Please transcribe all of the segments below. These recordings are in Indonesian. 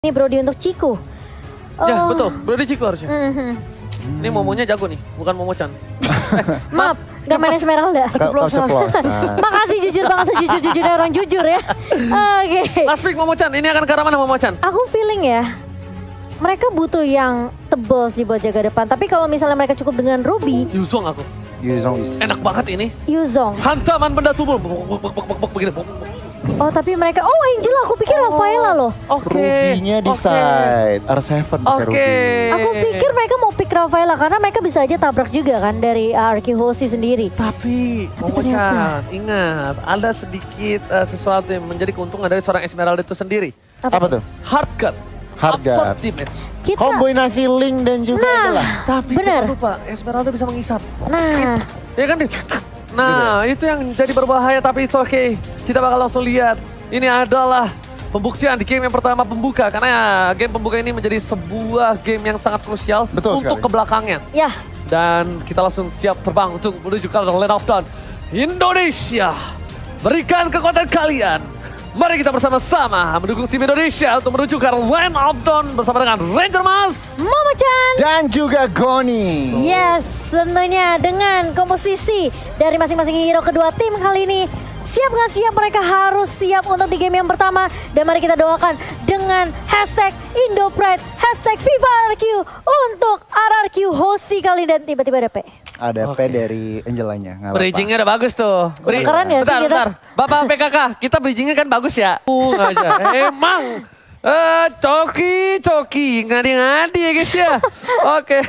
Ini Brody untuk Ciku. Ya betul, Brody Ciku harusnya. Ini Momonya jago nih, bukan Momo-chan. Maaf, gak main Esmeralda. Keceplosan. Makasih jujur banget, sejujur-jujur orang jujur ya. Oke. Last pick Momo-chan, ini akan ke arah mana Momo-chan? Aku feeling ya, mereka butuh yang tebel sih buat jaga depan. Tapi kalau misalnya mereka cukup dengan Ruby, Yuzong aku. Enak banget ini. Yuzong. Hantaman benda tubuh. Begini. Oh tapi mereka, oh Angel aku pikir Rafaela loh. Oke. Ruby-nya di side, R7 pakai Ruby. Aku pikir mereka mau pick Rafaela karena mereka bisa aja tabrak juga kan dari Arky Hoshi sendiri. Tapi Momo-chan, ingat ada sedikit sesuatu yang menjadi keuntungan dari seorang Esmeralda itu sendiri. Apa tuh? Hard guard. Hard guard. Absorb damage. Kita, Kombinasi Link dan juga adalah. Tapi bener. jangan lupa, Esmeralda bisa mengisap. nah Ya kan? Nah, itu yang jadi berbahaya, tapi it's okay. Kita bakal langsung lihat. Ini adalah pembuktian di game yang pertama pembuka. Karena ya, game pembuka ini menjadi sebuah game yang sangat krusial Betul untuk sekali. ke belakangnya. ya Dan kita langsung siap terbang untuk menuju ke Land of Dawn. Indonesia, berikan kekuatan kalian. Mari kita bersama-sama mendukung tim Indonesia untuk menuju ke Land of Dawn bersama dengan Ranger Mas. Momo-chan. Dan juga Goni. Yes, tentunya dengan komposisi dari masing-masing hero kedua tim kali ini. Siap nggak siap, mereka harus siap untuk di game yang pertama. Dan mari kita doakan dengan hashtag IndoPride, hashtag VivaRRQ untuk RRQ Hoshi kali dan tiba-tiba ada P. Ada P dari Angelanya. nggak apa-apa. Bridgingnya udah bagus tuh. Keren ya sih kita. Bentar. Bapak PKK, kita bridgingnya kan bagus ya? Aja. Emang. Coki, ngadi-ngadi ya guys ya. Oke.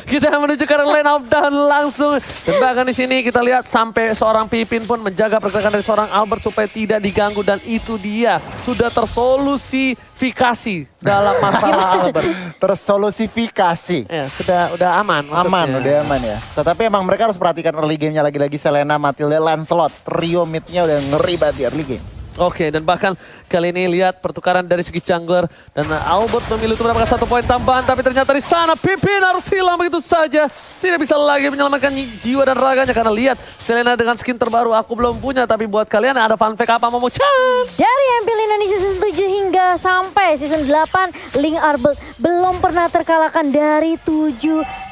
Kita menuju ke Land of Dawn langsung. Dan bahkan di sini kita lihat sampai seorang Pipin pun menjaga pergerakan dari seorang Albert supaya tidak diganggu. Dan itu dia sudah tersolusifikasi dalam masalah Albert. Tersolusifikasi. Ya, udah aman. Aman, maksudnya. udah aman ya. Tetapi emang mereka harus perhatikan early game-nya lagi-lagi. Selena, Matilda, Lancelot. Trio mid-nya udah ngeri banget di early game. Oke, dan bahkan kali ini lihat pertukaran dari segi jungler. Dan Albert memilih untuk mendapatkan 1 poin tambahan. Tapi ternyata di sana Pipin harus hilang begitu saja. Tidak bisa lagi menyelamatkan jiwa dan raganya. Karena lihat Selena dengan skin terbaru aku belum punya. Tapi buat kalian ada fun fact apa Momo-chan? Dari MPL Indonesia season 7 hingga sampai season 8, Link Arbel belum pernah terkalahkan dari 7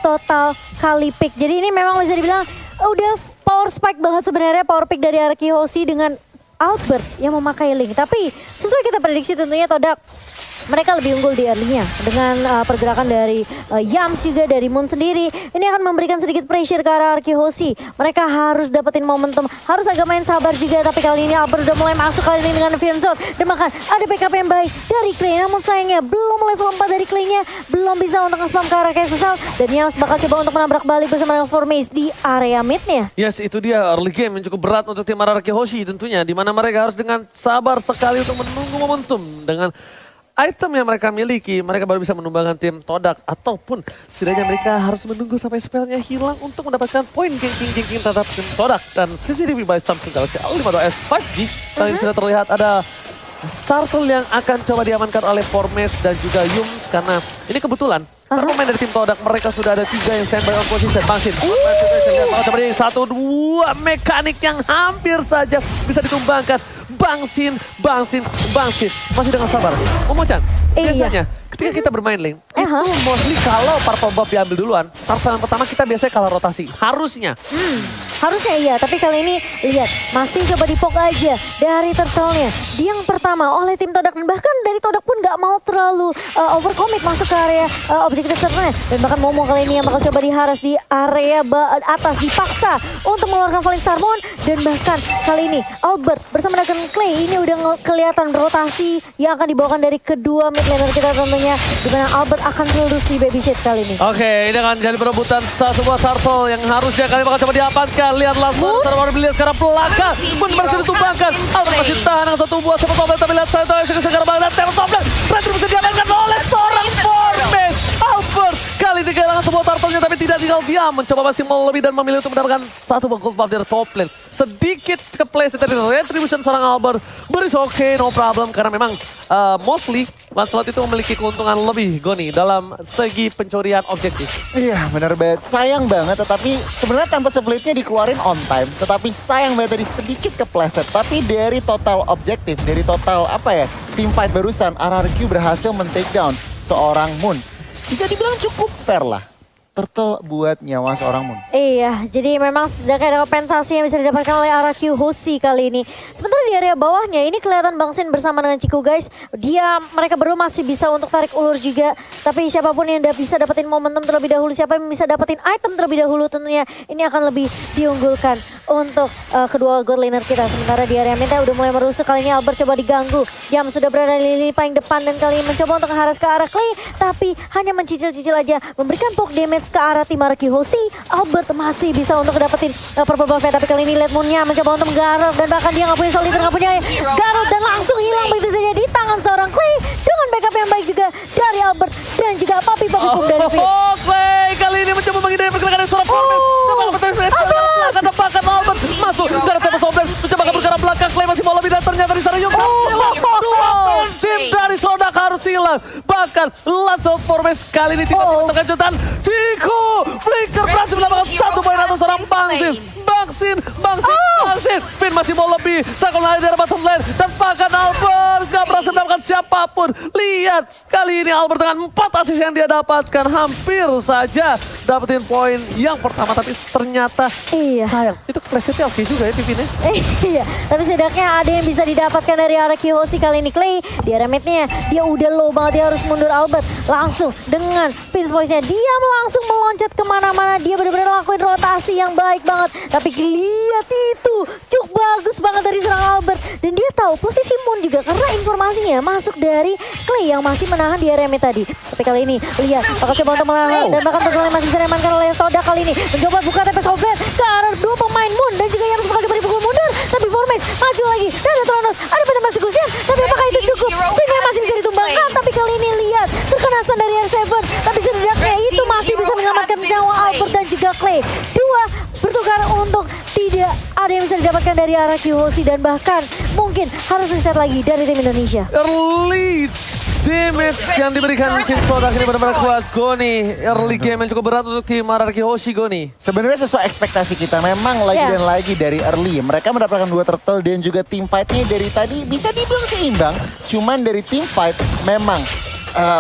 total kali pick. Jadi ini memang bisa dibilang udah power spike banget sebenarnya power pick dari Arky Hoshi dengan Albert yang memakai Link. Tapi sesuai kita prediksi tentunya Todak mereka lebih unggul di early-nya. Dengan pergerakan dari Yams juga dari Moon sendiri. Ini akan memberikan sedikit pressure ke arah Arky Hoshi. Mereka harus dapetin momentum. Harus agak main sabar juga. Tapi kali ini Albert udah mulai masuk kali ini dengan Fear Zone. Dan bahkan ada backup yang baik dari Clay. Namun sayangnya belum level 4 dari Clay-nya. Belum bisa untuk nge-spam ke arah Kesal. Dan Yams bakal coba untuk menabrak balik bersama dengan Formace di area mid-nya. Yes, itu dia early game yang cukup berat untuk tim Arky Hoshi tentunya. Dimana mereka harus dengan sabar sekali untuk menunggu momentum. Dengan item yang mereka miliki, mereka baru bisa menumbangkan tim Todak. Ataupun setidaknya mereka harus menunggu sampai spellnya hilang untuk mendapatkan poin geng-geng terhadap tim Todak. Dan CCTV by Samsung Galaxy A52s 5G. Kali ini sudah terlihat ada Startle yang akan coba diamankan oleh Formes dan juga Yums. Karena ini kebetulan, karena pemain dari tim Todak mereka sudah ada 3 yang standby on position. Bangsin, coba ini 1-2 mekanik yang hampir saja bisa ditumbangkan. Bangsin. Masih dengan sabar. Momo-chan, biasanya ketika kita bermain lane, itu mostly kalau purple buff diambil duluan, targetan pertama kita biasanya kalah rotasi. Harusnya. Harusnya iya, tapi kali ini lihat masih coba dipok aja dari turtle-nya. Di yang pertama oleh tim Todak dan bahkan dari Todak pun nggak mau terlalu overcommit masuk ke area objektif turtle-nya. Dan bahkan Momo kali ini yang bakal coba diharas di area atas dipaksa untuk mengeluarkan Falling Starmon. Dan bahkan kali ini Albert bersama dengan Clay ini udah kelihatan rotasi yang akan dibawakan dari kedua mid laner kita tentunya. Dimana Albert akan terus di babysit kali ini. Oke, ini akan jadi perebutan satu buah turtle yang harusnya kali bakal coba diamankan. Lihat langsung terbaru dilihat sekarang pelaka pun berhasil ditumbangkan. Albert masih tahan dengan satu buah sama Tobel, tapi lihat saya sekarang banget Terra Tobel berhasil bisa diamankan oleh seorang Formes. Albert kali ini kehilangan sebuah turtle-nya tapi tidak tinggal diam, mencoba masih lebih dan memilih untuk mendapatkan satu buah gold buff dari top lane. Sedikit ke place dari retribution seorang Albert, but it's okay, no problem karena memang mostly Lancelot itu memiliki keuntungan lebih Goni dalam segi pencurian objektif. Iya benar banget, sayang banget tetapi sebenarnya tempo splitnya dikeluarin on time. Tetapi sayang banget tadi sedikit kepleset. Tapi dari total objektif, dari total apa ya, team fight barusan, RRQ berhasil men-take down seorang Moon. Bisa dibilang cukup fair lah. Turtle buat nyawa seorang Moon. Iya, jadi memang sudah kayak ada kompensasi yang bisa didapatkan oleh RRQ Hoshi kali ini. Sementara di area bawahnya ini kelihatan Bang Sin bersama dengan Ciku guys. Mereka berdua masih bisa untuk tarik ulur juga. Tapi siapapun yang bisa dapetin momentum terlebih dahulu, siapa yang bisa dapetin item terlebih dahulu tentunya ini akan lebih diunggulkan untuk kedua god laner kita. Sementara di area mid udah mulai merusuk, kali ini Albert coba diganggu. Yam sudah berada di lini paling depan dan kali ini mencoba untuk mengharass ke arah Clay. Tapi hanya mencicil-cicil aja, memberikan poke damage ke arah tim RRQ Hoshi. Albert masih bisa untuk dapetin purple buff, tapi kali ini Led Moon-nya mencoba untuk menggarap dan bahkan dia nggak punya soliter, nggak punya garot dan langsung hilang begitu saja di tangan seorang Clay dengan backup yang baik juga dari Albert dan juga papi boom dari Fizz. Clay kali ini mencoba menghindari pergerakan dari seorang Formes. Bahkan Albert masuk dari tembak sobres, mencoba ke pergerakan belakang. Clay masih mau lebih dan ternyata di sana Yung hilang. Dua tim dari Sodak harus hilang. Bahkan Lancelot Formes kali ini tiba-tiba terkejutan. Ciku Flicker berhasil mendapatkan 1 poin atas seorang Bangsin. Finn masih mau lebih. Sakon lari dari bottom lane. Dan bahkan Albert gak berhasil mendapatkan siapapun. Lihat kali ini Albert dengan 4 assist yang dia dapatkan. Hampir saja dapetin poin yang pertama. Tapi ternyata sayang. Itu presetnya oke juga ya Vivin ya. Iya, tapi setidaknya ada yang bisa didapatkan dari RRQ Hoshi kali ini. Clay di area mid-nya dia udah low banget, dia harus mundur. Albert langsung dengan Vince Voice-nya dia langsung meloncat kemana-mana. Dia benar-benar lakuin rotasi yang baik banget. Tapi lihat itu, cukup bagus banget dari serang Albert. Dan dia tahu posisi Moon juga karena informasinya masuk dari Clay yang masih menahan di area mid tadi. Tapi kali ini lihat, bakal coba untuk menahan dan bahkan tentunya masih bisa diamankan oleh Sodak kali ini. Mencoba buka TP Sobret ke arah dua pemain Moon dan juga yang bakal coba dipukul mundur. Tapi Formes maju lagi dan ada Tronos, ada Phantom Persecution. Tapi apakah itu cukup? Sehingga masih bisa ditumbangkan. Tapi kali ini lihat, terkena stun dari R7. Tapi setidaknya itu masih bisa menyelamatkan nyawa Albert dan juga Clay. Dua bertukar untuk tidak ada yang bisa didapatkan dari RRQ Hoshi dan bahkan mungkin harus reset lagi dari tim Indonesia. Early damage yang diberikan tim Sodak ini benar-benar kuat. Goni, early game yang cukup berat untuk tim RRQ Hoshi, Goni. Sebenarnya sesuai ekspektasi kita, memang lagi dan lagi dari early. Mereka mendapatkan 2 turtle dan juga team fight-nya dari tadi bisa dibilang seimbang. Cuman dari team fight memang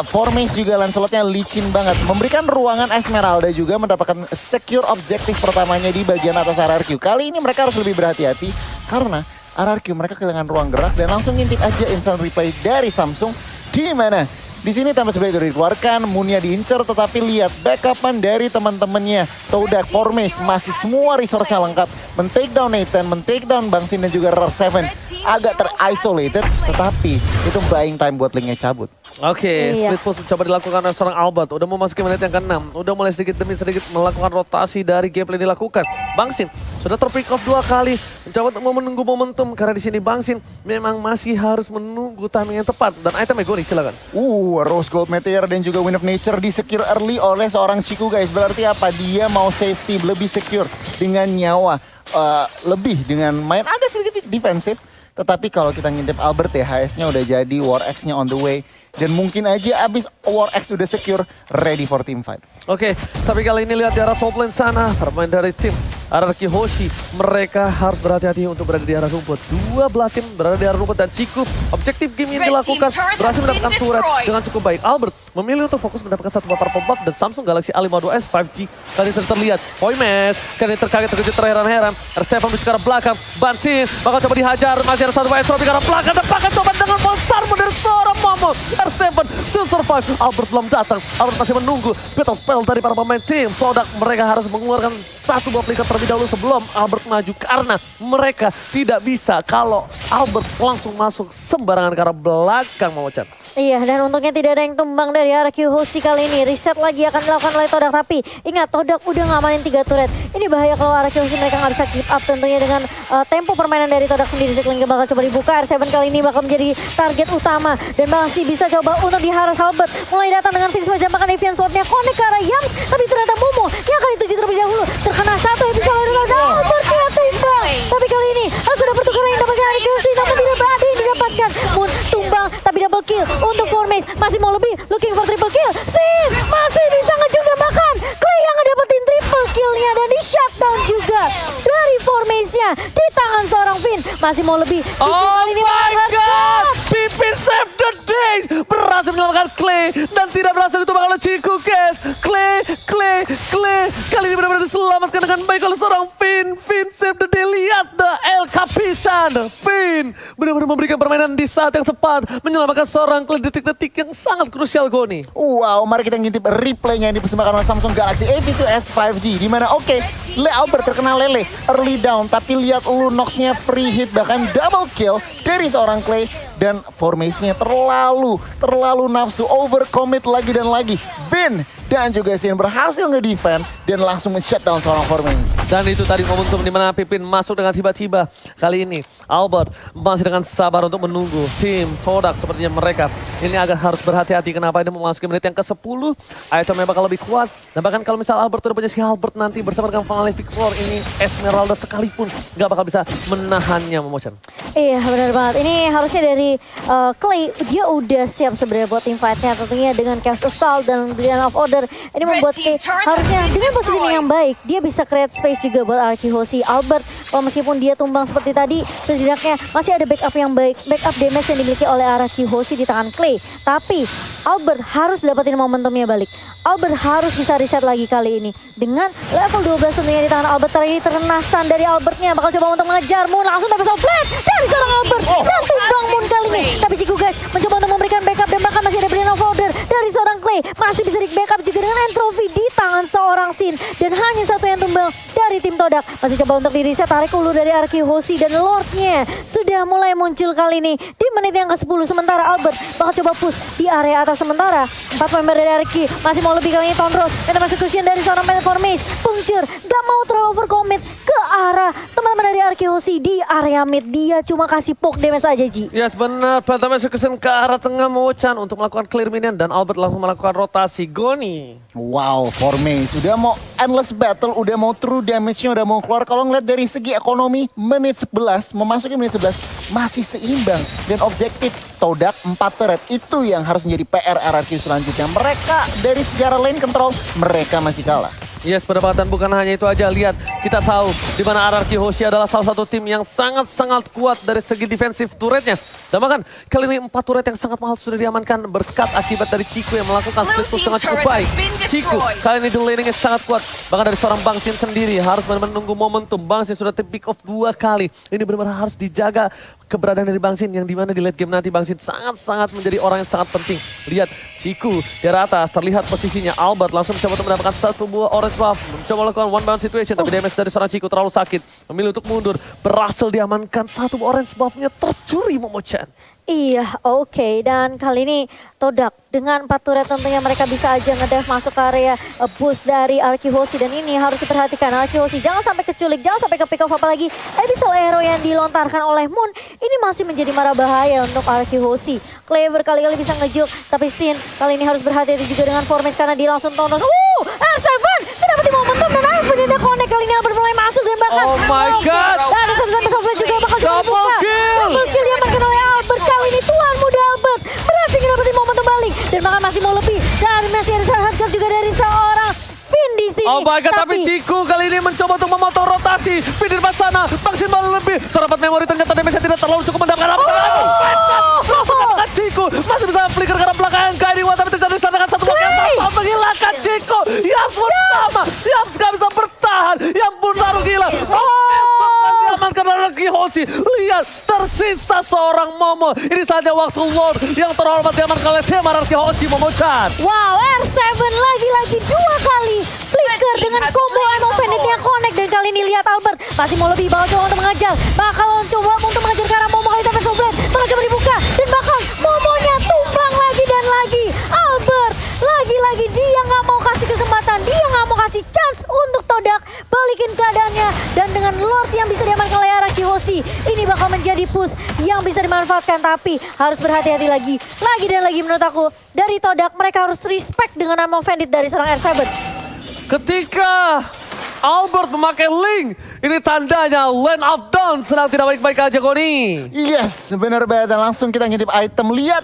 Formes juga Lancelotnya licin banget. Memberikan ruangan Esmeralda juga mendapatkan secure objektif pertamanya di bagian atas RRQ. Kali ini mereka harus lebih berhati-hati karena RRQ mereka kehilangan ruang gerak dan langsung ngintip aja instant replay dari Samsung. Di mana di sini tambah sebagai dikeluarkan, Moon-nya diincer, tetapi lihat backupan dari teman-temannya. Todak, Formes, masih semua resource-nya lengkap. Men-take down Nathan, men-take down Bang Sin dan juga RR7. Agak ter-isolated, tetapi itu buying time buat Link-nya cabut. Oke, split push coba dilakukan oleh seorang Albert. Udah mau masukin menit yang ke-6. Udah mulai sedikit demi sedikit melakukan rotasi dari gameplay dilakukan. Bang Sin sudah ter-pick off 2 kali. Mencoba untuk menunggu momentum. Karena di sini Bang Sin memang masih harus menunggu timing yang tepat. Dan itemnya Goni, silakan. Rose Gold Meteor dan juga Wind of Nature di-secure early oleh seorang Ciku guys. Berarti apa? Dia mau safety, lebih secure dengan nyawa. Lebih dengan main agak sedikit defensif. Tetapi kalau kita ngintip Albert ya, HS-nya udah jadi, War X-nya on the way. Dan mungkin aja abis War X udah secure, ready for team fight. Oke, tapi kali ini lihat di arah top lane sana, permain dari tim RRQ Hoshi, mereka harus berhati-hati untuk berada di arah rumput. 12 tim berada di arah rumput dan Ciku, objektif game yang dilakukan berhasil mendapatkan turret dengan cukup baik. Albert memilih untuk fokus mendapatkan 1 purple buff dan Samsung Galaxy A52s 5G. Tadi sudah terlihat, Formes kali ini terkejut terheran-heran. R7 di arah belakang, Bansin bakal coba dihajar, masih ada 1 Maestro di arah belakang dan bahkan coba dengan monster dari seorang Momo. R7 still survive, Albert belum datang, Albert masih menunggu battle spell dari para pemain tim Sodak. Mereka harus mengeluarkan 1 buah flicker terlebih dahulu sebelum Albert maju karena mereka tidak bisa kalau Albert langsung masuk sembarangan ke arah belakang, Mama Chan. Iya, dan untungnya tidak ada yang tumbang dari RRQ Hoshi kali ini. Reset lagi akan dilakukan oleh Todak, tapi ingat Todak udah ngamanin 3 turret. Ini bahaya kalau RRQ Hoshi mereka nggak bisa keep up tentunya dengan tempo permainan dari Todak sendiri. Cycling bakal coba dibuka, R7 kali ini bakal menjadi target utama dan masih bisa coba untuk diharas Albert. Mulai datang dengan Vince menjambakkan Evian Sword-nya, connect ke arah Yams, tapi ternyata Momo yang kali tujuh terlebih dahulu. Terkena 1 episode oleh Todak, Albert-nya tumbang. Tapi kali ini harus ada pertukaran yang dapatkan RRQ Hoshi, namun tidak ada yang didapatkan. Moon tumbang, tapi double kill untuk Formes, masih mau lebih, looking for triple kill. Sin masih bisa ngejung dan bahkan Clay yang ngedapetin triple killnya dan di shutdown juga dari Formesi. damage-nya di tangan seorang Finn. Masih mau lebih. Ciku Oh kali ini my berhasil. god, Pipin save the day, berhasil menyelamatkan Clay dan tidak berhasil ditumbang oleh Ciku, guys. Clay, kali ini benar-benar diselamatkan dengan baik oleh seorang Finn. Finn save the day, lihat the El Capitan. Finn benar-benar memberikan permainan di saat yang tepat, menyelamatkan seorang Clay detik-detik yang sangat krusial, Goni. Wow, mari kita ngintip replaynya yang dipersembahkan oleh Samsung Galaxy A52s 5G. Dimana Le Albert terkena lele, early down. Tapi lihat Lunox-nya free hit, bahkan double kill dari seorang Clay. Dan formasinya terlalu nafsu, overcommit lagi dan lagi. Vin dan juga Sin berhasil nge-defend dan langsung men-shutdown seorang formasi. Dan itu tadi momentum di mana Pipin masuk dengan tiba-tiba. Kali ini Albert masih dengan sabar untuk menunggu tim Todak sepertinya mereka. Ini agak harus berhati-hati, kenapa ini memasuki menit yang ke-10. Itemnya bakal lebih kuat. Dan bahkan kalau misal Albert udah punya si Albert nanti bersama dengan Finale Victor, ini Esmeralda sekalipun gak bakal bisa menahannya, Momochan. Iya benar banget. Ini harusnya dari Clay, dia udah siap sebenarnya buat team fight-nya. Tentunya dengan Chaos Assault dan Brilliant of Order. Ini membuat Clay harusnya dengan posisi yang baik. Dia bisa create space juga buat Arkihoshi. Albert, kalau meskipun dia tumbang seperti tadi, setidaknya masih ada backup yang baik. Backup damage yang dimiliki oleh Arkihoshi di tangan Clay. Tapi Albert harus dapetin momentumnya balik. Albert harus bisa reset lagi kali ini. Dengan level 12 tentunya di tangan Albert. Tadi terkena stun dari Albertnya. Bakal coba untuk mengejar Moon. Langsung dapat blast dari seorang Albert. Dan tumbang Moon kali ini. Tapi Ciku guys mencoba untuk memberikan backup. Dan bahkan masih ada Brilliant of Order dari seorang Clay. Masih bisa di backup juga dengan entropy di tangan seorang Sin. Dan hanya satu yang tumbang dari tim Todak. Masih coba untuk di reset. Tarik ulu dari Arkihoshi. Dan Lordnya sudah mulai muncul kali ini. Di menit yang ke-10. Sementara Albert bakal coba push di area atas sementara. 4 member dari Arki masih mau lebih kali ini Tonros. Dan masih cushion dari seorang Metformis. Puncture gak mau terlalu overcommit ke arah teman-teman dari Arkihoshi di area mid. Dia cuma kasih poke damage aja Ji. Yes benar, Phantom Execution ke arah tengah Momochan untuk melakukan clear minion dan Albert langsung melakukan rotasi. Goni. Wow, formasi udah mau endless battle, udah mau true damage-nya udah mau keluar. Kalau ngeliat dari segi ekonomi, menit 11, memasuki menit 11 masih seimbang. Dan objektif Todak 4 turret itu yang harus menjadi PR RRQ selanjutnya. Mereka dari sejarah lane control, mereka masih kalah. Yes, perdebatan bukan hanya itu aja. Lihat, kita tahu di mana Arkihoshi adalah salah satu tim yang sangat-sangat kuat dari segi defensif turretnya. Dan bahkan kali ini 4 turret yang sangat mahal sudah diamankan berkat akibat dari Ciku yang melakukan split push dengan cukup baik. Ciku kali ini di laningnya sangat kuat. Bahkan dari seorang Bang Sin sendiri harus benar-benar menunggu momentum. Bang Sin sudah pick off 2 kali. Ini benar-benar harus dijaga keberadaan dari Bang Sin yang dimana di late game nanti Bang Sin sangat-sangat menjadi orang yang sangat penting. Lihat, Ciku di atas terlihat posisinya. Albert langsung mencoba untuk mendapatkan satu buah orange buff. Mencoba melakukan one bound situation tapi damage dari seorang Ciku terlalu sakit. Memilih untuk mundur. Berhasil diamankan satu orange buffnya tercuri Momochan. Iya, oke. Dan kali ini Todak dengan 4 turret tentunya mereka bisa aja ngedive masuk ke area boost dari Arkihoshi. Dan ini harus diperhatikan Arkihoshi. Jangan sampai keculik, jangan sampai ke pick off apalagi abyssal arrow yang dilontarkan oleh Moon. Ini masih menjadi mara bahaya untuk Arkihoshi. Clay berkali-kali bisa ngejuk, tapi Sin kali ini harus berhati-hati juga dengan formation karena dia langsung tonton. R7 tidak di momentum dan Ivan tidak connect kali ini Albert mulai masuk dan bahkan Oh my god. dan ada sesuatu software juga bakal coba Double buka. kill. Double kill diamankan oleh Albert kali ini tuan muda Albert berhasil mendapatkan momentum balik dan bahkan masih mau lebih dan masih ada hardcore juga dari seorang Finn di sini. Oh my god, tapi Ciku kali ini mencoba untuk memotong rotasi. Finn di depan sana, maksimal lebih. Terdapat memori ternyata damage tidak terlalu cukup mendapatkan apa. Mendapatkan Ciku, masih bisa flicker ke arah belakang Kaidiwa, tapi terjadi sana dengan satu blok yang tanpa menghilangkan Ciku. Yang pertama, yang gak bisa bertahan, yang pun taruh gila. Diamankan oleh Arkihoshi. Lihat, tersisa seorang Momo. Ini saja waktu Lord yang terhormat diamankan oleh tim Arkihoshi Momochan. Wow, R7 lagi-lagi 2 kali flicker dengan combo Emo Banditnya connect. Dan kali ini lihat Albert masih mau lebih, bakal coba untuk mengejar. Bakal coba untuk mengejar ke arah Momo kali tapi Soblet bakal coba dibuka. Dan bakal Momonya tumbang lagi dan lagi. Albert lagi-lagi dia nggak mau kasih kesempatan, dia nggak mau kasih chance untuk Todak balikin keadaannya. Dan dengan Lord yang bisa diamankan oleh Arkihoshi, ini bakal menjadi push yang bisa dimanfaatkan. Tapi harus berhati-hati lagi dan lagi menurut aku. Dari Todak mereka harus respect dengan nama Bandit dari seorang R7. Ketika Albert memakai link, ini tandanya Land of Dawn sedang tidak baik-baik aja Goni. Yes, benar banget. Dan langsung kita ngintip item. Lihat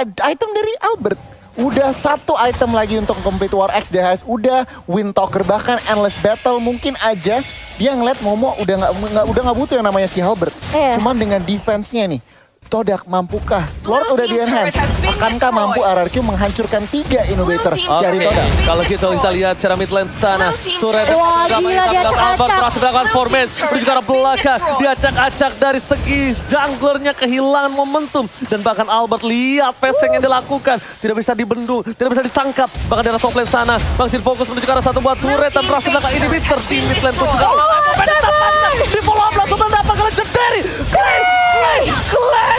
item dari Albert. Udah satu item lagi untuk complete War X DHS, udah Wind Talker, bahkan Endless Battle mungkin aja dia ngeliat Momo udah nggak butuh yang namanya si Halberd. Iya. Cuman dengan defense-nya nih, Todak mampukah? Lord udah di enhance. Akankah mampu RRQ menghancurkan 3 innovator dari Todak? Kalau kita lihat cara mid lane sana, turret Wah, gila, dia Albert acak-acak. berhasil melakukan formation menuju ke arah belakang. Diacak-acak dari segi junglernya, kehilangan momentum. Dan bahkan Albert lihat passing yang dilakukan. Tidak bisa dibendung, tidak bisa ditangkap. Bahkan di arah top lane sana, Bang Sin fokus menuju ke arah satu buah turret dan berhasil melakukan inhibitor. Di mid lane pun juga di follow up langsung mendapatkan legendary. Clay!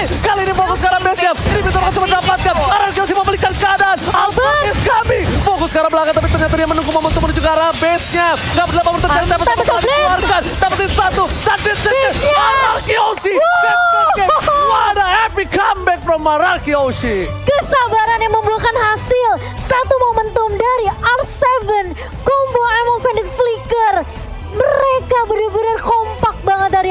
Kali ini fokus ke arah base-nya. Inhibitor langsung mendapatkan. RRQ masih membalikan keadaan. Albert is coming. Fokus ke arah belakang, tapi ternyata dia menunggu momentum menuju ke arah base-nya. Gak berapa menit terjadi, tapi dikeluarkan. Dapetin satu. Mararki Oshi. What a epic comeback from Mararki Oshi. Kesabaran yang membuahkan hasil. Satu momentum dari R7. Combo Emo Bandit Flicker. Mereka benar-benar kompak banget dari